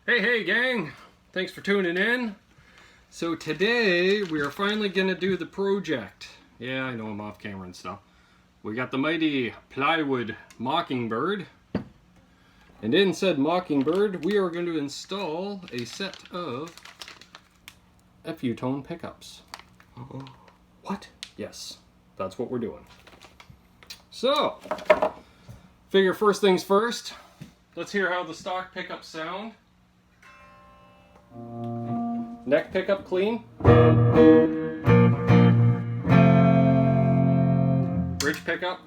Hey gang, thanks for tuning in. So today we are finally gonna do the project. Yeah, I know I'm off camera and stuff. We got the mighty plywood Mockingbird, and in said Mockingbird we are going to install a set of FU-tone pickups. What? Yes, that's what we're doing. So, figure first things first, let's hear how the stock pickups sound. Neck pickup clean. Bridge pickup.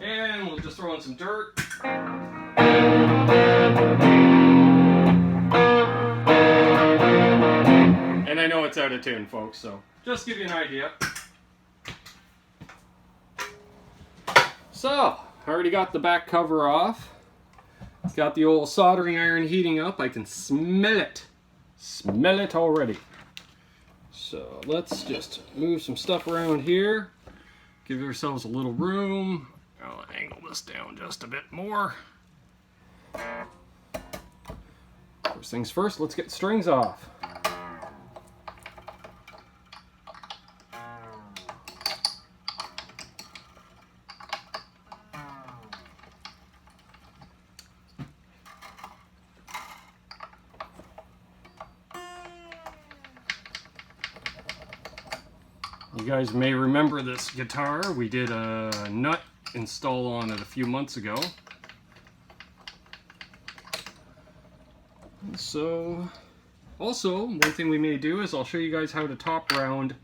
And we'll just throw in some dirt. And I know it's out of tune, folks, so just give you an idea. So, I already got the back cover off. It's got the old soldering iron heating up. I can smell it. Smell it already. So let's just move some stuff around here. Give ourselves a little room. I'll angle this down just a bit more. First things first, let's get the strings off. You guys may remember this guitar. We did a nut install on it a few months ago. And so, also, one thing we may do is I'll show you guys how to top round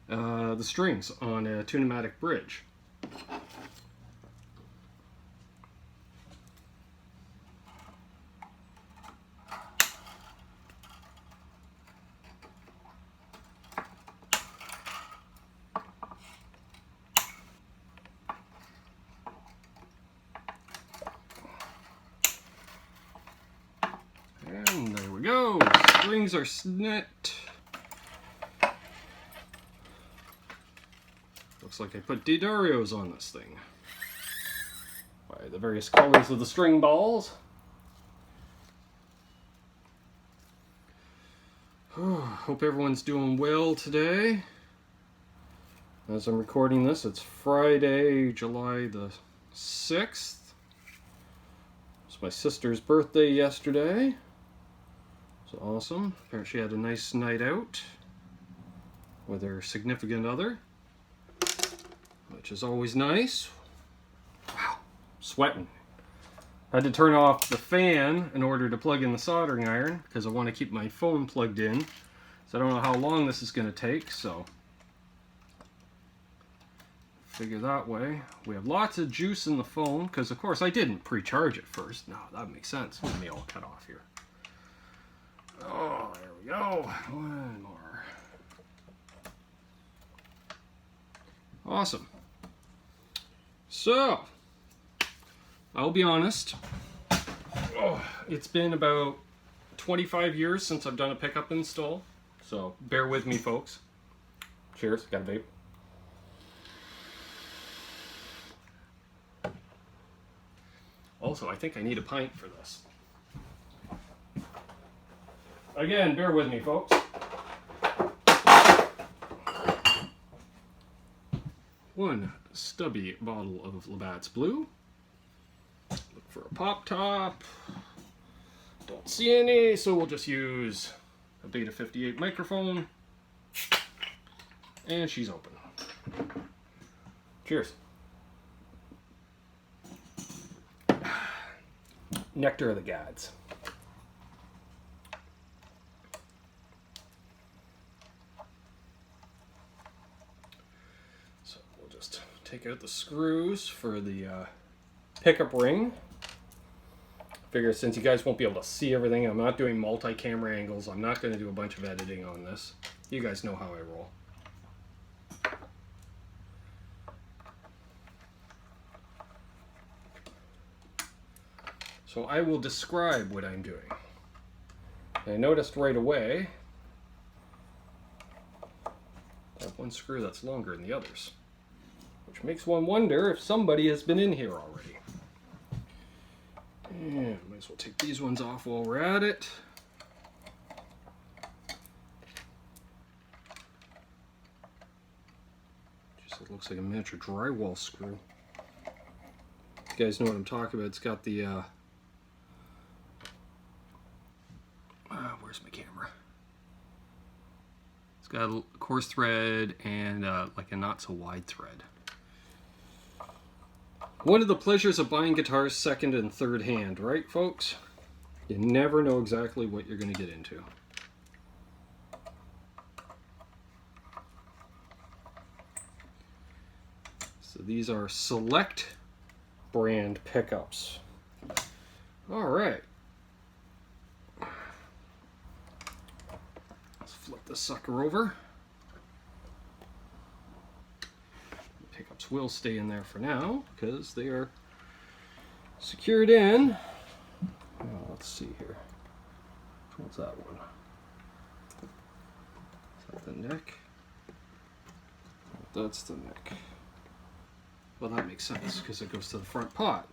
the strings on a tunematic bridge. And there we go, strings are snit. Looks like I put D'Addarios on this thing. By the various colors of the string balls. Hope everyone's doing well today. As I'm recording this, it's Friday, July the 6th. It's my sister's birthday yesterday. It's awesome. Apparently she had a nice night out with her significant other, which is always nice. Wow, sweating. I had to turn off the fan in order to plug in the soldering iron because I want to keep my phone plugged in. So I don't know how long this is going to take, so figure that way. We have lots of juice in the phone because, of course, I didn't pre-charge it first. No, that makes sense. Let me all cut off here. Oh, there we go. One more. Awesome. So, I'll be honest. It's been about 25 years since I've done a pickup install. So, bear with me, folks. Cheers. Got a vape. Also, I think I need a pint for this. Again, bear with me, folks. One stubby bottle of Labatt's Blue. Look for a pop top. Don't see any, so we'll just use a Beta 58 microphone. And she's open. Cheers. Nectar of the gods. Take out the screws for the pickup ring. Figure since you guys won't be able to see everything, I'm not doing multi-camera angles. I'm not going to do a bunch of editing on this. You guys know how I roll. So I will describe what I'm doing. I noticed right away I have one screw that's longer than the others, which which makes one wonder if somebody has been in here already. And might as well take these ones off while we're at it. Just it looks like a miniature drywall screw. You guys know what I'm talking about. It's got the where's my camera? It's got a coarse thread and like a not so wide thread. One of the pleasures of buying guitars second and third hand, right folks? You never know exactly what you're going to get into. So these are Select brand pickups. All right. Let's flip this sucker over. Pickups will stay in there for now because they are secured in. Oh, let's see here. What's that one? Is that the neck? That's the neck. Well, that makes sense because it goes to the front pot.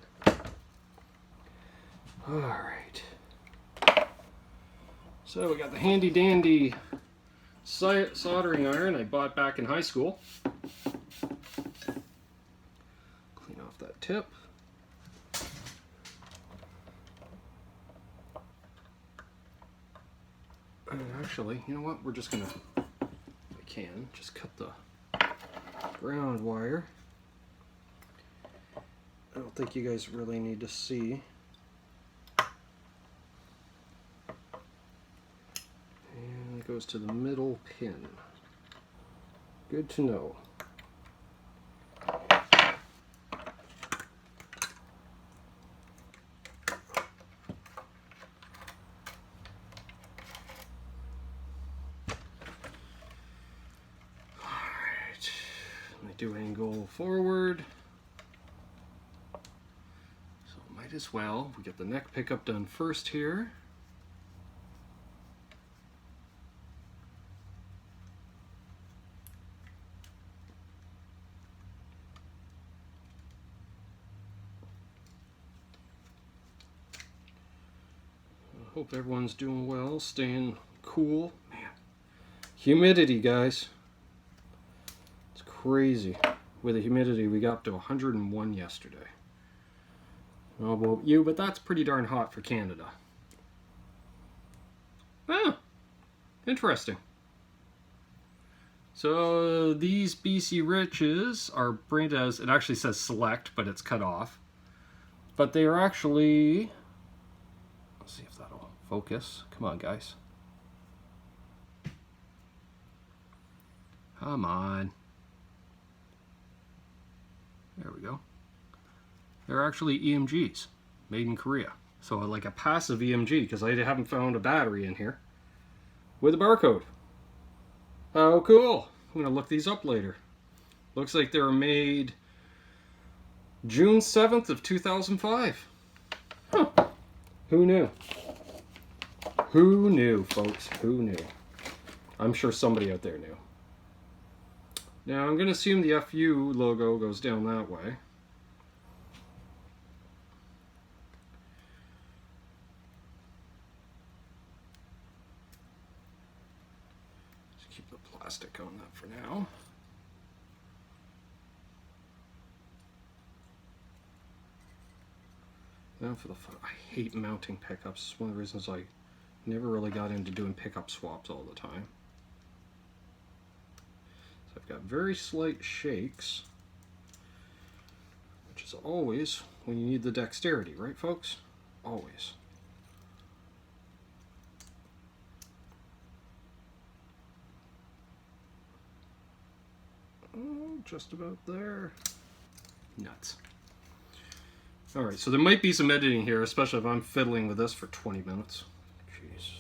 All right. So we got the handy dandy soldering iron I bought back in high school. Clean off that tip. And actually, you know what? We're just gonna, if I can, just cut the ground wire. I don't think you guys really need to see. And it goes to the middle pin. Good to know. Alright. They do angle forward. Might as well. We get the neck pickup done first here. I hope everyone's doing well, staying cool. Man, humidity, guys. It's crazy. With the humidity, we got up to 101 yesterday. I don't know about you, but that's pretty darn hot for Canada. Oh, interesting. So these BC Riches are printed as, it actually says Select, but it's cut off. But they are actually, let's see if that'll focus. Come on, guys. Come on. There we go. They're actually EMGs, made in Korea. So like a passive EMG, because I haven't found a battery in here, with a barcode. Oh, cool. I'm going to look these up later. Looks like they were made June 7th of 2005. Huh. Who knew? Who knew, folks? Who knew? I'm sure somebody out there knew. Now I'm going to assume the FU logo goes down that way. Plastic on that for now. Now for the fun. I hate mounting pickups. It's one of the reasons I never really got into doing pickup swaps all the time. So I've got very slight shakes, which is always when you need the dexterity, right folks? Always. Oh, just about there. Nuts. Alright, so there might be some editing here, especially if I'm fiddling with this for 20 minutes. Jeez.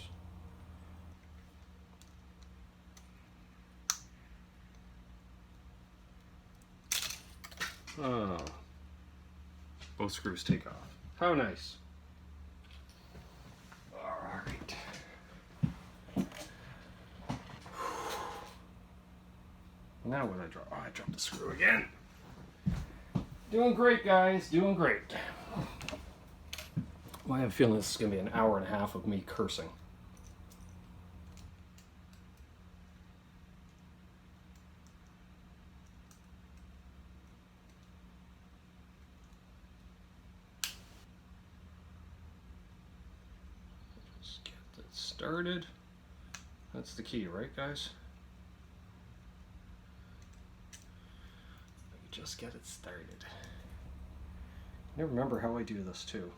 Oh. Both screws take off. How nice. Alright. Now what I drop? Oh, I dropped the screw again. Doing great, guys. Doing great. Well, I have a feeling this is going to be an hour and a half of me cursing. Just get that started. That's the key, right, guys? Just get it started. I never remember how I do this too.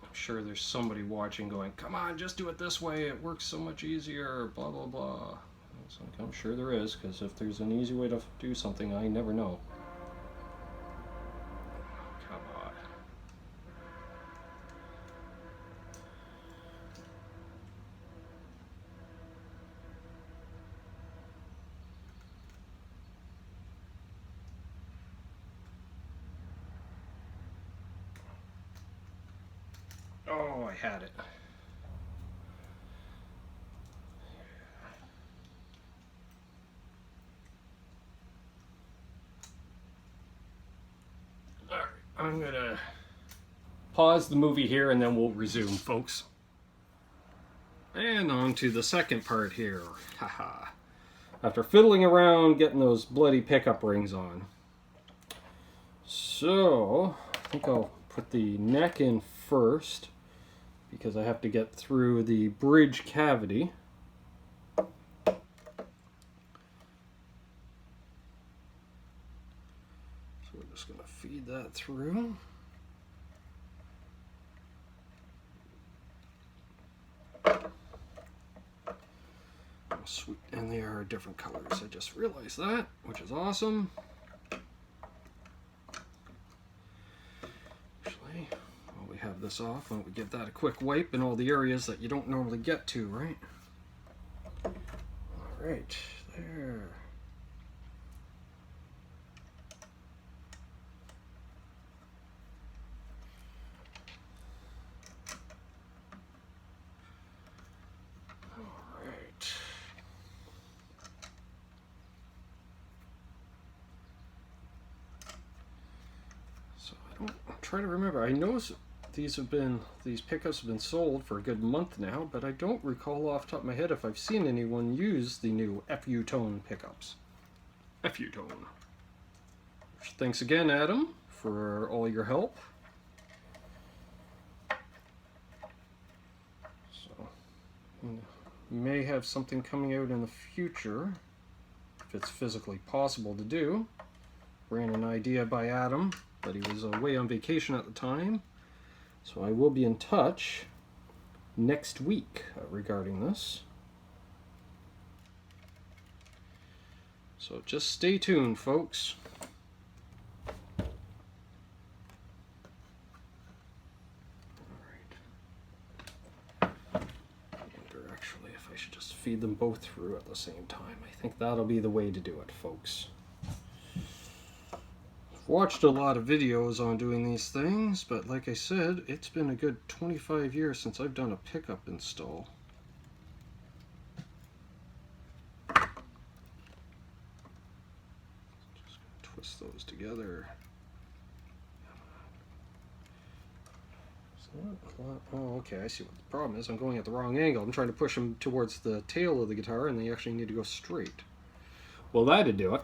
I'm sure there's somebody watching going, come on, just do it this way, it works so much easier, blah blah blah. It's like, I'm sure there is, because if there's an easy way to do something, I never know. Come on. Oh, I had it. Alright, I'm gonna pause the movie here and then we'll resume, folks. And on to the second part here. Haha. After fiddling around getting those bloody pickup rings on. So, I think I'll put the neck in first, because I have to get through the bridge cavity. So we're just going to feed that through. Oh, sweet, and they are different colors. I just realized that, which is awesome. Have this off, and we give that a quick wipe in all the areas that you don't normally get to, right? All right, there. All right. So I don't try to remember. I know these pickups have been sold for a good month now, but I don't recall off the top of my head if I've seen anyone use the new FU tone pickups. FU tone. Thanks again, Adam, for all your help. So, may have something coming out in the future, if it's physically possible to do. Ran an idea by Adam, but he was away on vacation at the time. So I will be in touch next week regarding this. So just stay tuned, folks. Alright. I wonder actually if I should just feed them both through at the same time. I think that'll be the way to do it, folks. Watched a lot of videos on doing these things, but like I said, it's been a good 25 years since I've done a pickup install. Just gonna twist those together. Oh, okay, I see what the problem is. I'm going at the wrong angle. I'm trying to push them towards the tail of the guitar, and they actually need to go straight. Well, that'd do it.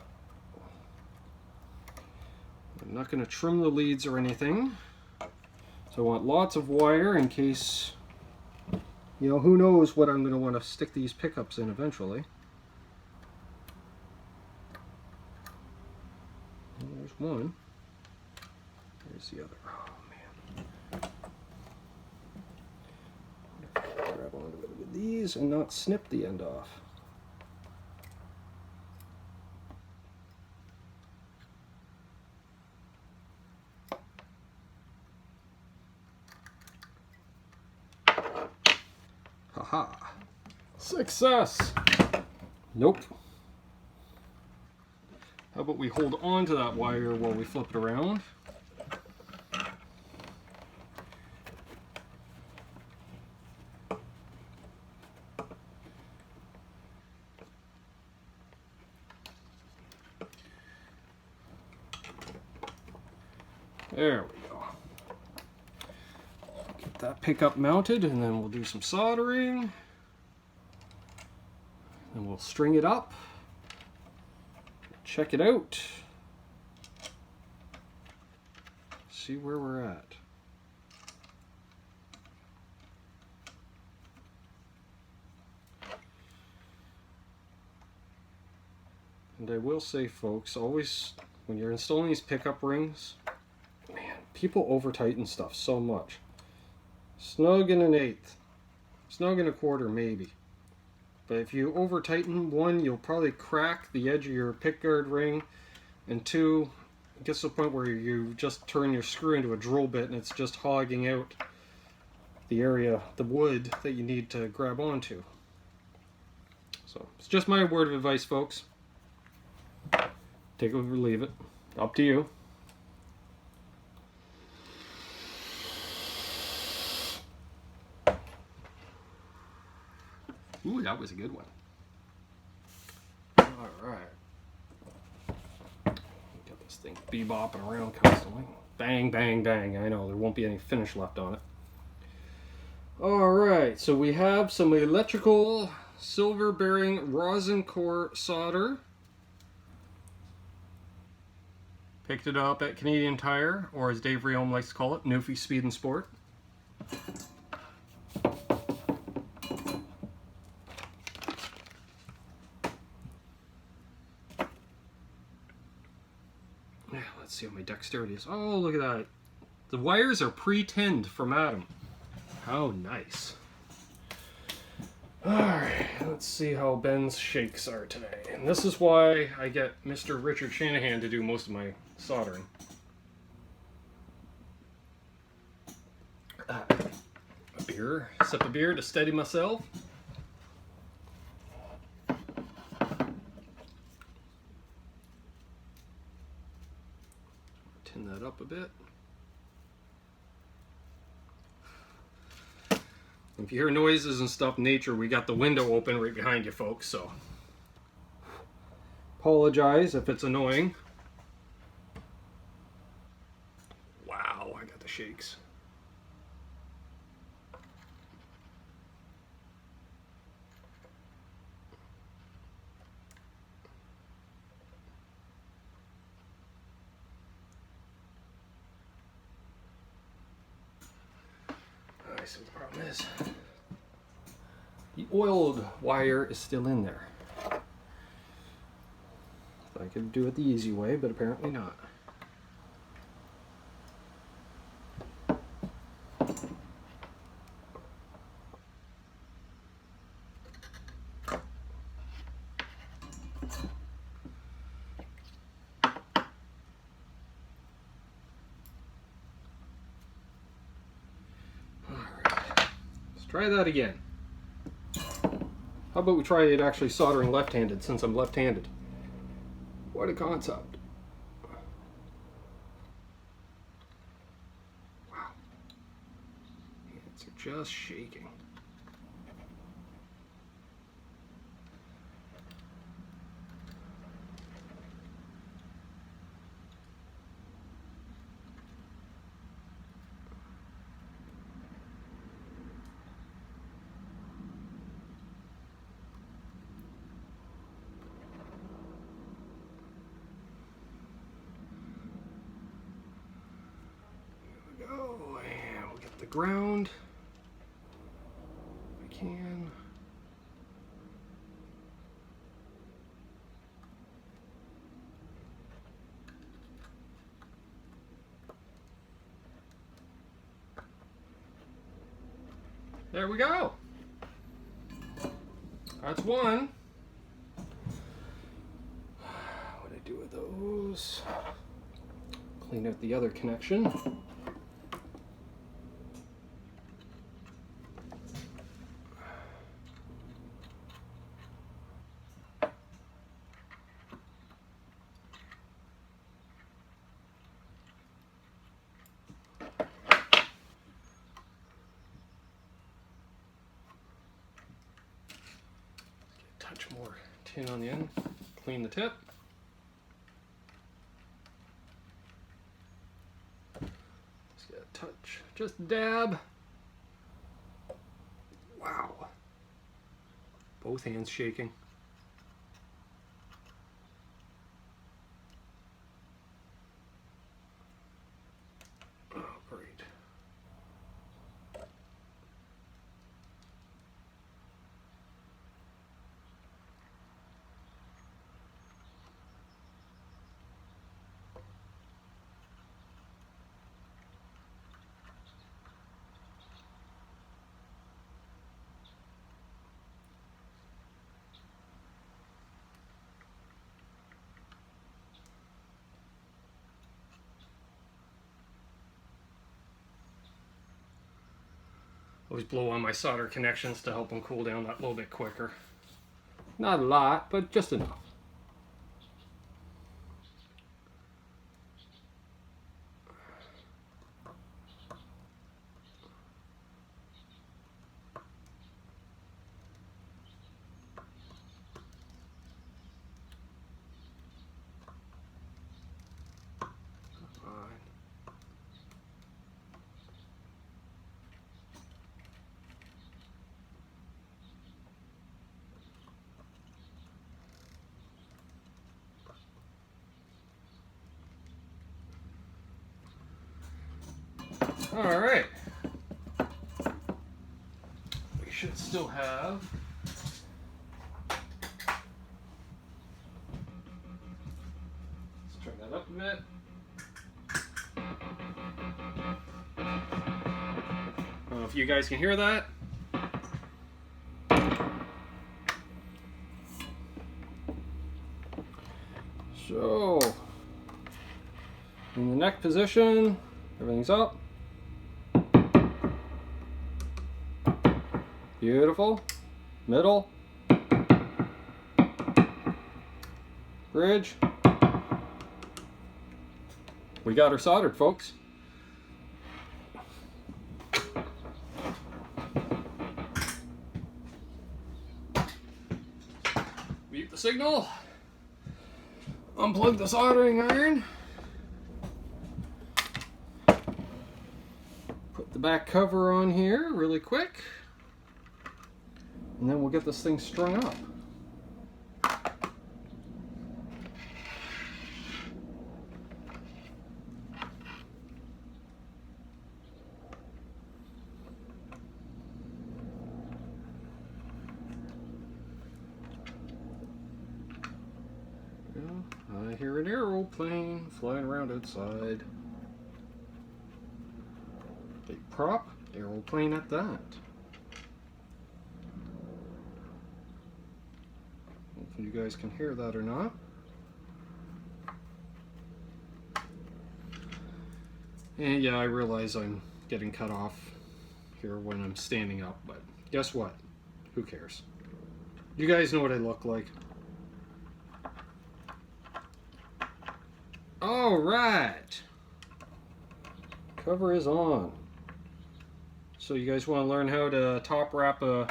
I'm not going to trim the leads or anything, so I want lots of wire in case, you know, who knows what I'm going to want to stick these pickups in eventually. And there's one. There's the other. Oh man. Grab onto it with these and not snip the end off. Haha. Success! Nope. How about we hold on to that wire while we flip it around? There we go. Get that pickup mounted, and then we'll do some soldering. And we'll string it up. Check it out. See where we're at. And I will say, folks, always when you're installing these pickup rings, man, people over tighten stuff so much. Snug in an eighth, snug in a quarter maybe. But if you over tighten, one, you'll probably crack the edge of your pickguard ring, and two, it gets to the point where you just turn your screw into a drill bit and it's just hogging out the area, the wood that you need to grab onto. So it's just my word of advice, folks. Take it or leave it. Up to you. Ooh, that was a good one. Alright. Got this thing bebopping around constantly. Bang, bang, bang. I know, there won't be any finish left on it. Alright, so we have some electrical silver bearing rosin core solder. Picked it up at Canadian Tire, or as Dave Riome likes to call it, Newfie Speed and Sport. Yeah, let's see how my dexterity is. Oh, look at that. The wires are pre-tinned from Adam. How nice. Alright, let's see how Ben's shakes are today. And this is why I get Mr. Richard Shanahan to do most of my soldering. A beer, sip of beer to steady myself. Tin that up a bit. If you hear noises and stuff, nature, we got the window open right behind you, folks, so apologize if it's annoying. Wow, I got the shakes. Alright, so the problem is the oiled wire is still in there. I could do it the easy way, but apparently not. Try that again. How about we try it actually soldering left-handed, since I'm left-handed? What a concept. Wow. Hands are just shaking. The ground, if I can. There we go. That's one. What do I do with those? Clean out the other connection. Touch more tin on the end, clean the tip. Just dab. Wow. Both hands shaking. Oh, great. Always blow on my solder connections to help them cool down that little bit quicker. Not a lot, but just enough. All right. We should still have let's turn that up a bit. I don't know if you guys can hear that. So, in the neck position, everything's up. Beautiful. Middle. Bridge. We got her soldered, folks. Mute the signal. Unplug the soldering iron. Put the back cover on here really quick. And then we'll get this thing strung up. I hear an aeroplane flying around outside. Big prop, aeroplane at that. If you guys can hear that or not. And yeah, I realize I'm getting cut off here when I'm standing up, but guess what? Who cares? You guys know what I look like. All right. Cover is on. So you guys want to learn how to top wrap a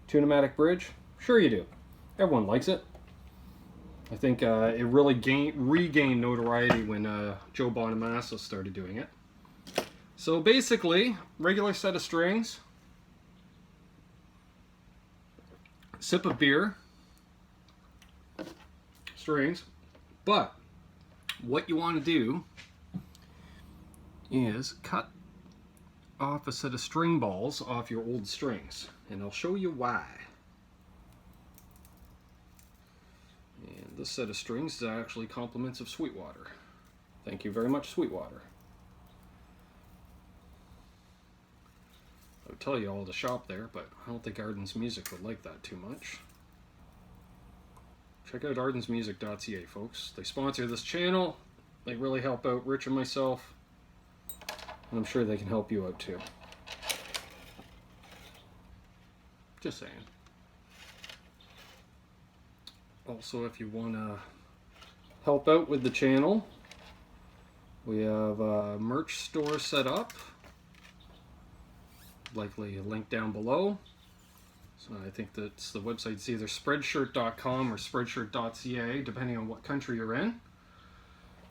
tune-o-matic bridge? Sure you do. Everyone likes it. I think it really regained notoriety when Joe Bonamassa started doing it. So basically, regular set of strings, sip of beer, strings, but what you want to do is cut off a set of string balls off your old strings, and I'll show you why. And this set of strings is actually compliments of Sweetwater. Thank you very much, Sweetwater. I would tell you all to shop there, but I don't think Ardens Music would like that too much. Check out ardensmusic.ca, folks. They sponsor this channel. They really help out Rich and myself. And I'm sure they can help you out too. Just saying. Also, if you want to help out with the channel, we have a merch store set up. Likely a link down below. So I think that's the website's either spreadshirt.com or spreadshirt.ca, depending on what country you're in.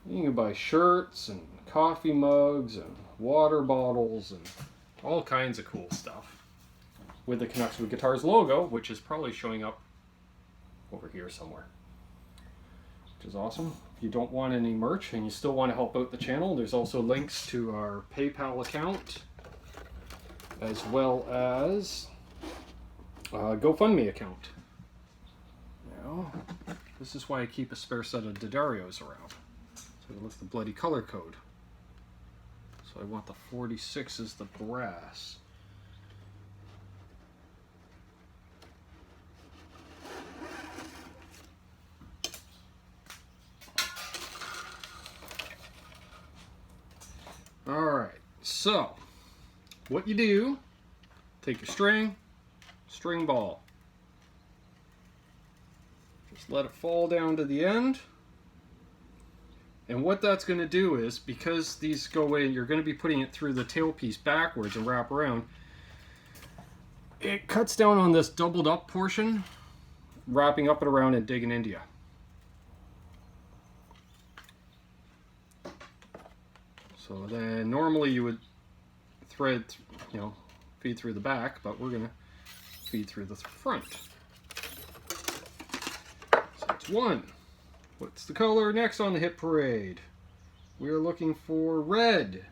You can buy shirts and coffee mugs and water bottles and all kinds of cool stuff with the Canucks with Guitars logo, which is probably showing up over here somewhere, which is awesome. If you don't want any merch and you still want to help out the channel, there's also links to our PayPal account as well as a GoFundMe account. Now, this is why I keep a spare set of D'Addarios around. So look at the bloody color code. So I want the 46 as the brass. Alright, so what you do, take your string ball, just let it fall down to the end. And what that's going to do is, because these go in, you're going to be putting it through the tailpiece backwards and wrap around. It cuts down on this doubled up portion, wrapping up and around and digging into you. So then normally you would thread, you know, feed through the back, but we're going to feed through the front. So that's one. What's the color next on the hit parade? We're looking for red.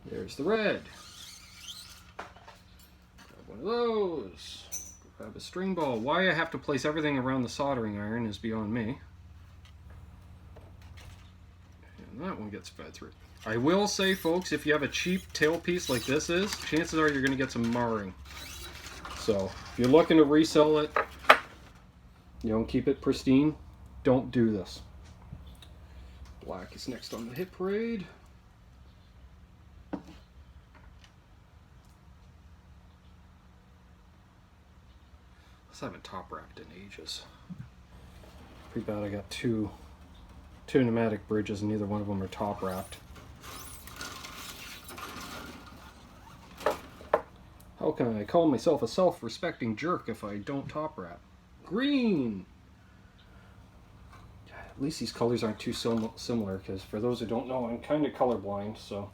There's the red. Grab one of those. Grab a string ball. Why I have to place everything around the soldering iron is beyond me. And that one gets fed through. I will say, folks, if you have a cheap tailpiece like this is, chances are you're going to get some marring. So if you're looking to resell it, you know, keep it pristine, don't do this. Black is next on the hit parade. I haven't top wrapped in ages. Pretty bad I got two pneumatic bridges and neither one of them are top wrapped. How can I call myself a self-respecting jerk if I don't top wrap? Green! At least these colors aren't too similar, because for those who don't know, I'm kind of colorblind, so.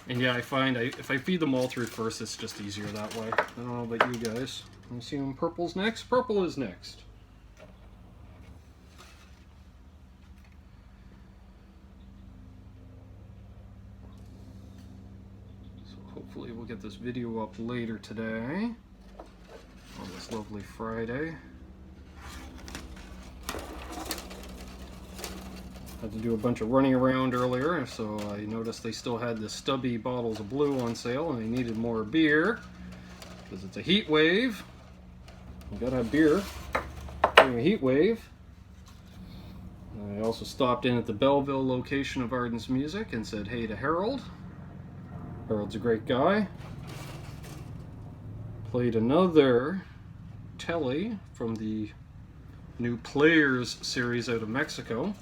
And yeah, I find if I feed them all through first, it's just easier that way. I don't know about you guys. I'm assuming purple's next? Purple is next. Hopefully we'll get this video up later today on this lovely Friday. Had to do a bunch of running around earlier, so I noticed they still had the stubby bottles of blue on sale and I needed more beer because it's a heat wave. You gotta have beer during a heat wave. I also stopped in at the Belleville location of Ardens Music and said hey to Harold. Harold's a great guy. Played another telly from the new Players series out of Mexico.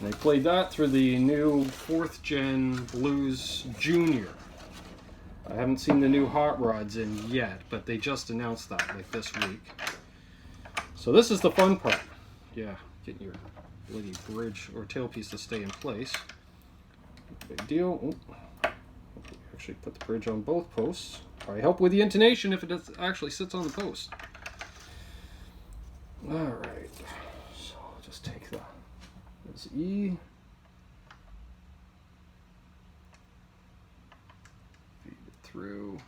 And they played that through the new 4th Gen Blues Junior. I haven't seen the new Hot Rods in yet, but they just announced that like this week. So this is the fun part. Yeah, getting your bloody bridge or tailpiece to stay in place. Big deal. Oh. Actually put the bridge on both posts. Probably help with the intonation if it actually sits on the post. Alright, so I'll just take this E. Feed it through.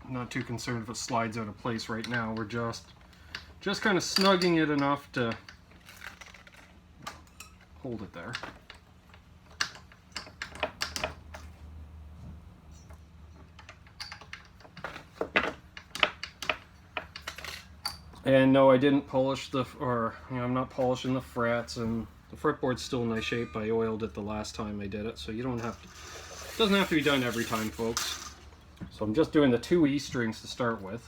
I'm not too concerned if it slides out of place right now. We're just kind of snugging it enough to hold it there. And no, I didn't polish I'm not polishing the frets, and the fretboard's still in nice shape. I oiled it the last time I did it, so you don't have to, it doesn't have to be done every time, folks. So I'm just doing the 2 E strings to start with.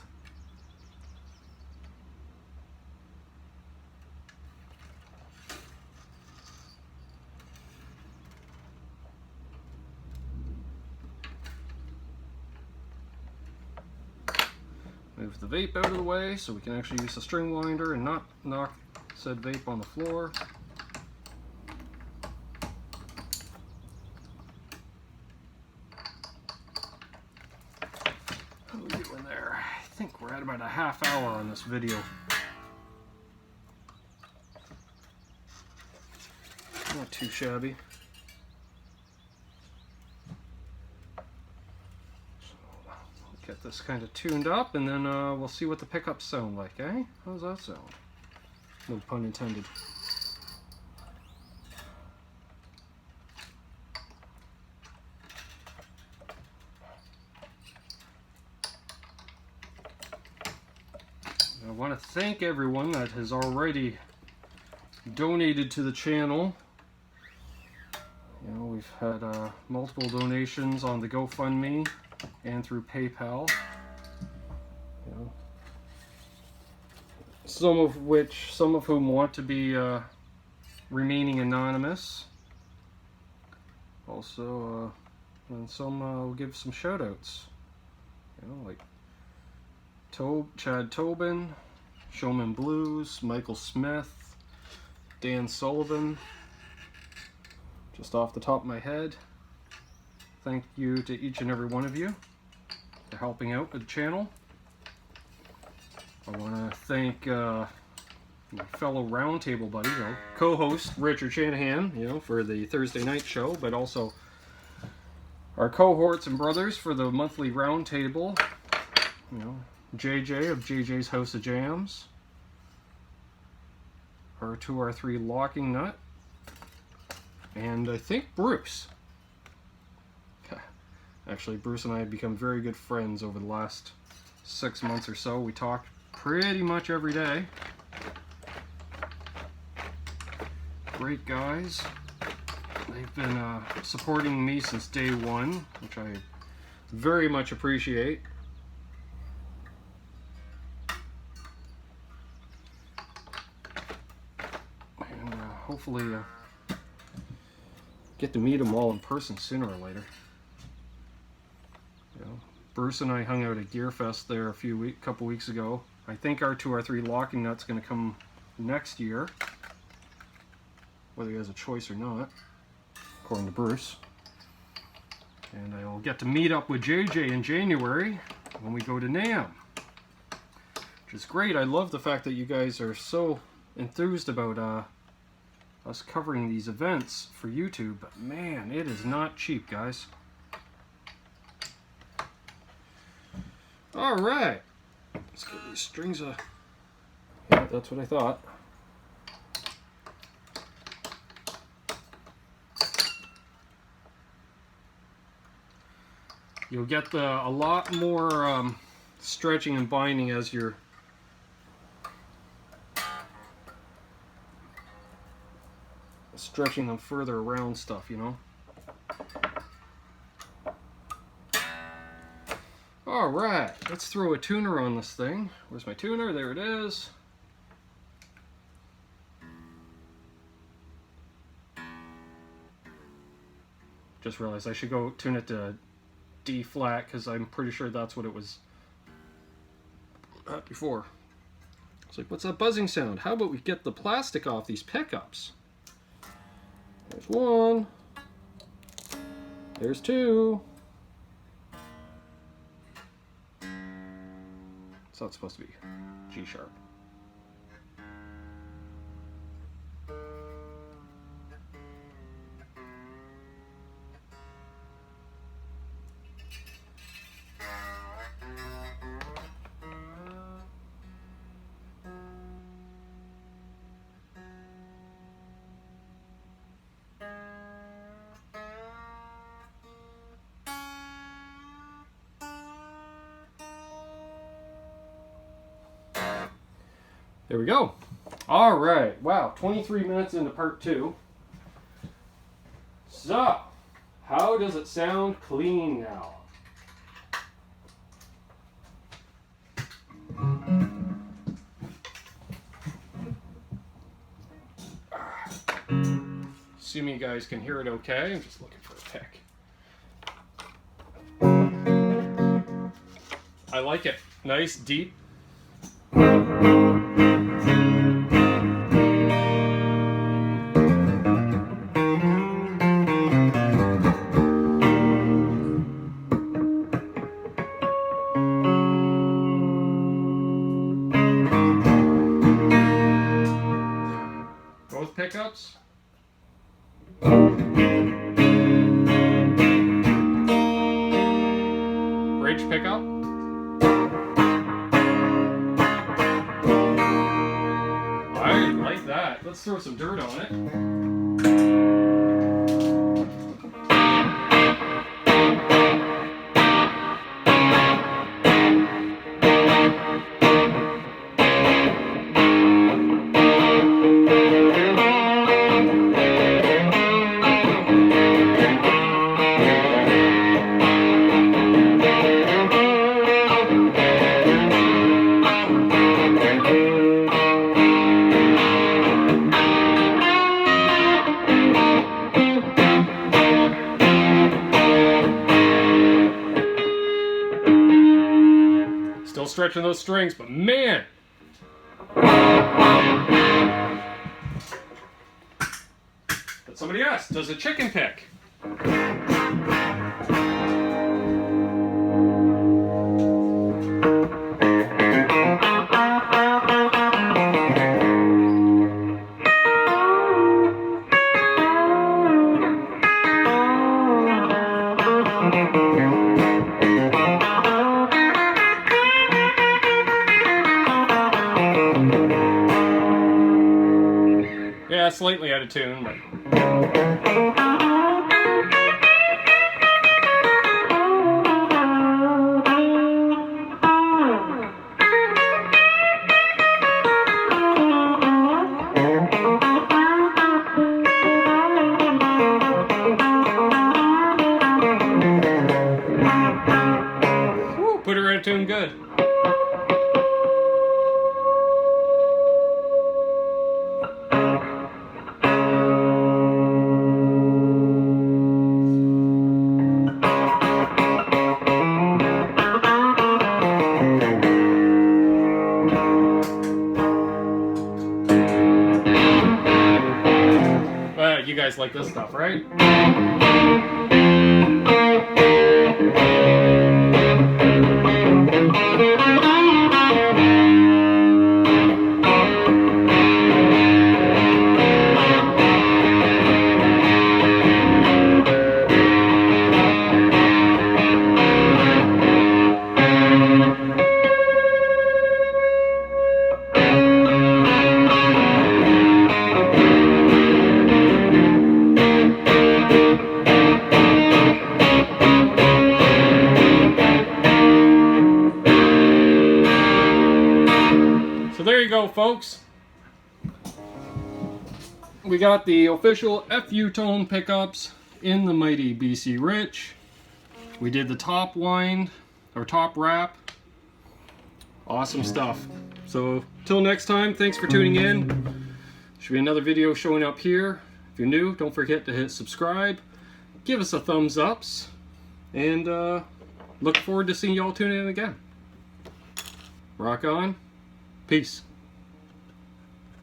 Move the vape out of the way so we can actually use the string winder and not knock said vape on the floor. How are we doing there? I think we're at about a half hour on this video. Not too shabby. Get this kind of tuned up, and then we'll see what the pickups sound like, eh? How's that sound? No pun intended. I want to thank everyone that has already donated to the channel. You know, we've had multiple donations on the GoFundMe and through PayPal. You know, some of whom want to be remaining anonymous. Also, and some will give some shout outs. You know, like Chad Tobin, Showman Blues, Michael Smith, Dan Sullivan. Just off the top of my head, thank you to each and every one of you for helping out with the channel. I want to thank my fellow roundtable buddy, you know, co-host Richard Shanahan, you know, for the Thursday night show, but also our cohorts and brothers for the monthly roundtable. You know, JJ of JJ's House of Jams, R2R3 Locking Nut, and I think Bruce. Actually, Bruce and I have become very good friends over the last 6 months or so. We talk pretty much every day. Great guys. They've been supporting me since day one, which I very much appreciate. And hopefully get to meet them all in person sooner or later. You know, Bruce and I hung out at Gear Fest there a couple weeks ago. I think R2R3 Locking Nut's going to come next year, whether he has a choice or not, according to Bruce. And I will get to meet up with JJ in January when we go to NAMM, which is great. I love the fact that you guys are so enthused about us covering these events for YouTube, but man, it is not cheap, guys. All right, let's get these strings. Yeah, that's what I thought. You'll get a lot more stretching and binding as you're stretching them further around stuff, you know. All right, let's throw a tuner on this thing. Where's my tuner? There it is. Just realized I should go tune it to D flat because I'm pretty sure that's what it was at before. It's like, what's that buzzing sound? How about we get the plastic off these pickups? There's one. There's two. So it's supposed to be G sharp. There we go. All right. Wow, 23 minutes into part 2. So, how does it sound clean now? Assuming you guys can hear it okay. I'm just looking for a pick. I like it. Nice, deep. Both pickups. Bridge pickup. I like that. Let's throw some dirt on it. Still stretching those strings, but man! But somebody asked, does a chicken pick? Yeah, slightly out of tune, but... Woo, put her out of tune good. You guys like this stuff, right? There you go, folks. We got the official FU tone pickups in the mighty BC Rich. We did the top wind, or top wrap. Awesome stuff. So, till next time, thanks for tuning in. Should be another video showing up here. If you're new, don't forget to hit subscribe. Give us a thumbs ups. And look forward to seeing y'all tune in again. Rock on. Peace.